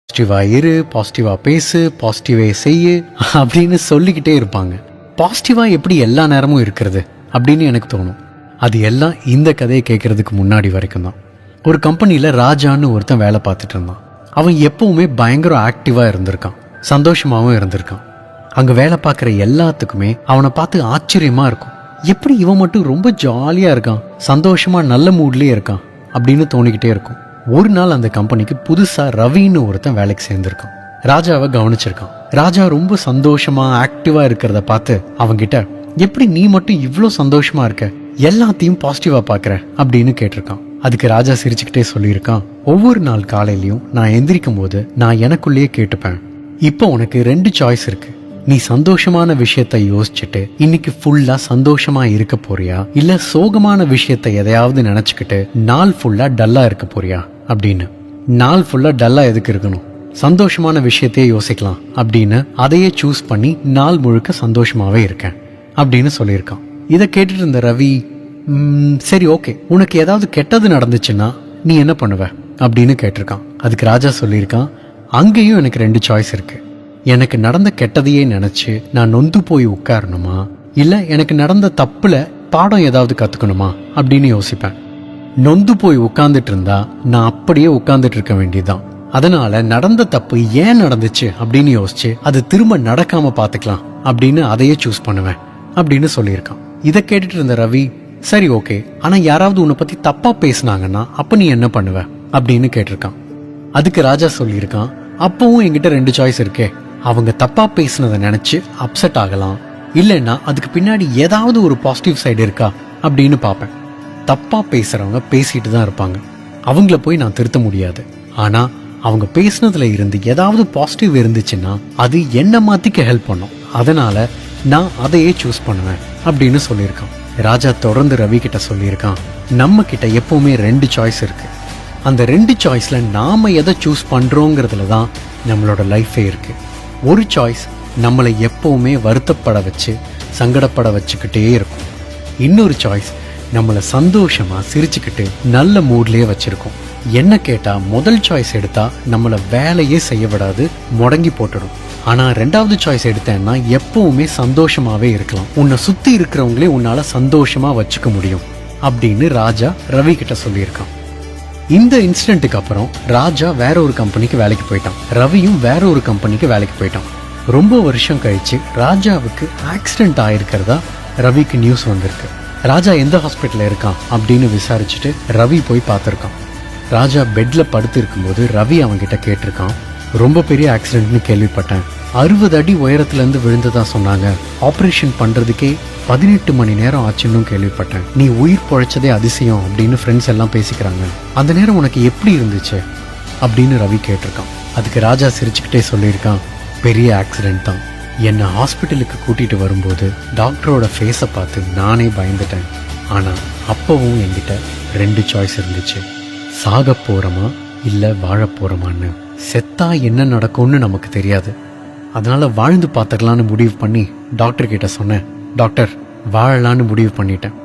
பாசிட்டிவாக இரு, பாசிட்டிவாக பேசு, பாசிட்டிவே செய்யு அப்படின்னு சொல்லிக்கிட்டே இருப்பாங்க. பாசிட்டிவாக எப்படி எல்லா நேரமும் இருக்கிறது அப்படின்னு எனக்கு தோணும். அது எல்லாம் இந்த கதையை கேட்கறதுக்கு முன்னாடி வரைக்கும் தான். ஒரு கம்பெனியில் ராஜான்னு ஒருத்தன் வேலை பார்த்துட்டு இருந்தான். அவன் எப்பவுமே பயங்கர ஆக்டிவாக இருந்திருக்கான், சந்தோஷமாகவும் இருந்திருக்கான். அங்கே வேலை பார்க்குற எல்லாத்துக்குமே அவனை பார்த்து ஆச்சரியமாக இருக்கும். எப்படி இவன் மட்டும் ரொம்ப ஜாலியாக இருக்கான், சந்தோஷமாக நல்ல மூட்லேயே இருக்கான் அப்படின்னு தோணிக்கிட்டே இருக்கும். ஒரு நாள் அந்த கம்பெனிக்கு புதுசாக ரவின்னு ஒருத்தன் வேலைக்கு சேர்ந்திருக்கான். ராஜாவை கவனிச்சிருக்கான். ராஜா ரொம்ப சந்தோஷமா ஆக்டிவா இருக்கிறத பார்த்து அவங்கிட்ட, எப்படி நீ மட்டும் இவ்வளோ சந்தோஷமா இருக்க, எல்லாத்தையும் பாசிட்டிவா பாக்குற அப்படின்னு கேட்டிருக்கான். அதுக்கு ராஜா சிரிச்சுக்கிட்டே சொல்லியிருக்கான், ஒவ்வொரு நாள் காலையிலயும் நான் எந்திரிக்கும் போது நான் எனக்குள்ளேயே கேட்டுப்பேன், இப்போ உனக்கு 2 சாய்ஸ் இருக்கு. நீ சந்தோஷமான விஷயத்த யோசிச்சுட்டு இன்னைக்கு ஃபுல்லா சந்தோஷமா இருக்க போறியா, இல்ல சோகமான விஷயத்த எதையாவது நினைச்சுக்கிட்டு நாள் ஃபுல்லா டல்லா இருக்க போறியா அப்படின்னு. நாள் ஃபுல்லா டல்லா எதுக்கு இருக்கணும், சந்தோஷமான விஷயத்தையே யோசிக்கலாம் அப்படின்னு அதையே சூஸ் பண்ணி நாள் முழுக்க சந்தோஷமாவே இருக்கேன் அப்படின்னு சொல்லியிருக்கான். இதை கேட்டுட்டு இருந்த ரவி, சரி ஓகே, உனக்கு ஏதாவது கெட்டது நடந்துச்சுன்னா நீ என்ன பண்ணுவ அப்படின்னு கேட்டிருக்கான். அதுக்கு ராஜா சொல்லியிருக்கான், அங்கேயும் எனக்கு 2 சாய்ஸ் இருக்கு. எனக்கு நடந்த கெட்டதையே நினைச்சு நான் நொந்து போய் உட்காரணுமா, இல்ல எனக்கு நடந்த தப்புல பாடம் ஏதாவது கத்துக்கணுமா அப்படின்னு யோசிப்பேன். நொந்து போய் உட்கார்ந்துட்டு இருந்தா நான் அப்படியே உட்கார்ந்துட்டு இருக்க வேண்டியதுதான். அதனால நடந்த தப்பு ஏன் நடந்துச்சு அப்படின்னு யோசிச்சு அது திரும்ப நடக்காம பாத்துக்கலாம் அப்படின்னு அதையே சூஸ் பண்ணுவேன் அப்படின்னு சொல்லியிருக்கான். இதை கேட்டுட்டு இருந்த ரவி, சரி ஓகே, ஆனா யாராவது உன்னை பத்தி தப்பா பேசினாங்கன்னா அப்ப நீ என்ன பண்ணுவ அப்படின்னு கேட்டிருக்கான். அதுக்கு ராஜா சொல்லியிருக்கான், அப்பவும் என்கிட்ட 2 சாய்ஸ் இருக்கே. அவங்க தப்பா பேசினதை நினைச்சு அப்செட் ஆகலாம், இல்லைன்னா அதுக்கு பின்னாடி ஏதாவது ஒரு பாசிட்டிவ் சைடு இருக்கா அப்படின்னு பார்ப்பேன். தப்பா பேசுறவங்க பேசிட்டு தான் இருப்பாங்க, அவங்கள போய் நான் திருத்த முடியாது. ஆனா அவங்க பேசினதுல இருந்து ஏதாவது பாசிட்டிவ் இருந்துச்சுன்னா அது என்ன மாத்திக்க ஹெல்ப் பண்ணும். அதனால நான் அதையே சூஸ் பண்ணுவேன் அப்படின்னு சொல்லியிருக்கான். ராஜா தொடர்ந்து ரவி கிட்ட சொல்லியிருக்கான், நம்ம கிட்ட எப்பவுமே 2 சாய்ஸ் இருக்கு. அந்த 2 சாய்ஸ்ல நாம எதை சூஸ் பண்றோங்கிறதுல தான் நம்மளோட லைஃபே இருக்கு. ஒரு சாய்ஸ் நம்மளை எப்பவுமே வருத்தப்பட வச்சு சங்கடப்பட வச்சுக்கிட்டே இருக்கும். இன்னொரு சாய்ஸ் நம்மளை சந்தோஷமா சிரிச்சுக்கிட்டு நல்ல மூட்லயே வச்சிருக்கோம். என்ன கேட்டா முதல் சாய்ஸ் எடுத்தா நம்மளை வேலையே செய்ய விடாது, முடங்கி போட்டுடும். ஆனா 2வது சாய்ஸ் எடுத்தேன்னா எப்பவுமே சந்தோஷமாவே இருக்கலாம், உன்னை சுத்தி இருக்கிறவங்களே உன்னால சந்தோஷமா வச்சுக்க முடியும் அப்படின்னு ராஜா ரவி கிட்ட சொல்லியிருக்கான். இந்த இன்சிடென்ட்டுக்கு அப்புறம் ராஜா வேற ஒரு கம்பெனிக்கு வேலைக்கு போயிட்டான். ரவியும் வேற ஒரு கம்பெனிக்கு வேலைக்கு போயிட்டான். ரொம்ப வருஷம் கழிச்சு ராஜாவுக்கு ஆக்சிடென்ட் ஆயிருக்கிறதா ரவிக்கு நியூஸ் வந்திருக்கு. ராஜா எந்த ஹாஸ்பிட்டல்ல இருக்கான் அப்படின்னு விசாரிச்சுட்டு ரவி போய் பார்த்திருக்கான். ராஜா பெட்ல படுத்து இருக்கும்போது ரவி அவன்கிட்ட கேட்டிருக்கான், ரொம்ப பெரிய ஆக்சிடென்ட்னு கேள்விப்பட்டேன், 60 அடி உயரத்துல இருந்து விழுந்ததா சொன்னாங்க, ஆபரேஷன் பண்றதுக்கே 18 மணி நேரம் ஆச்சுன்னு கேள்விப்பட்டேன், நீ உயிர் பொழைச்சதே அதிசயம் அப்படின்னு ஃப்ரெண்ட்ஸ் எல்லாம் பேசிக்கிறாங்க, அந்த நேரம் உனக்கு எப்படி இருந்துச்சு அப்படின்னு ரவி கேட்டிருக்கான். அதுக்கு ராஜா சிரிச்சுக்கிட்டே சொல்லியிருக்கான், பெரிய ஆக்சிடென்ட் தான். என்னை ஹாஸ்பிட்டலுக்கு கூட்டிட்டு வரும்போது டாக்டரோட ஃபேஸை பார்த்து நானே பயந்துட்டேன். ஆனா அப்பவும் என்கிட்ட 2 சாய்ஸ் இருந்துச்சு, சாக போறோமா இல்ல வாழ போறோமான்னு. செத்தா என்ன நடக்கும்னு நமக்கு தெரியாது, அதனால வாழ்ந்து பார்த்துக்கலான்னு முடிவு பண்ணி டாக்டர் கிட்ட சொன்னேன், டாக்டர் வாழலான்னு முடிவு பண்ணிட்டேன்,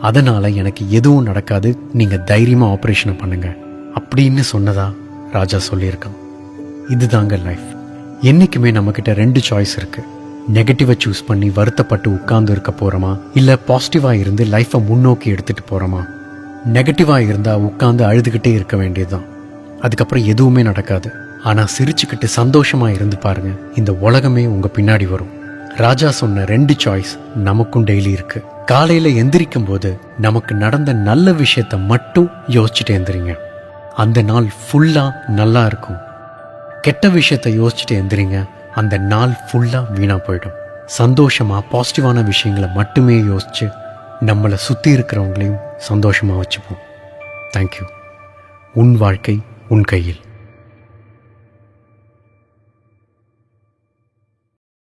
அதனால எனக்கு எதுவும் நடக்காது, நீங்க தைரியமா ஆபரேஷன் பண்ணுங்க அப்படின்னு சொன்னதா ராஜா சொல்லியிருக்கான். இதுதாங்க லைஃப். என்னைக்குமே நம்ம கிட்ட 2 சாய்ஸ் இருக்கு. நெகட்டிவா சூஸ் பண்ணி வருத்தப்பட்டு உட்கார்ந்து இருக்க போறோமா, இல்ல பாசிட்டிவா இருந்து லைஃபை முன்னோக்கி எடுத்துட்டு போறோமா. நெகட்டிவா இருந்தா உட்கார்ந்து அழுதுகிட்டே இருக்க வேண்டியதுதான், அதுக்கப்புறம் எதுவுமே நடக்காது. ஆனா சிரிச்சுக்கிட்டு சந்தோஷமா இருந்து பாருங்க, இந்த உலகமே உங்க பின்னாடி வரும். ராஜா சொன்ன 2 சாய்ஸ் நமக்கும் டெய்லி இருக்கு. காலையில எந்திரிக்கும் போது நமக்கு நடந்த நல்ல விஷயத்த மட்டும் யோசிச்சுட்டு எந்திரிங்க, அந்த நாள் ஃபுல்லா நல்லா இருக்கும். கெட்ட விஷயத்த யோசிச்சுட்டு எந்திரிங்க, அந்த நாள் ஃபுல்லா வீணா போயிடும். சந்தோஷமா பாசிட்டிவான விஷயங்களை மட்டுமே யோசிச்சு நம்மளை சுத்தி இருக்கிறவங்களையும் சந்தோஷமா வச்சுப்போம். தேங்க்யூ. உன் வாழ்க்கை உன் கையில்.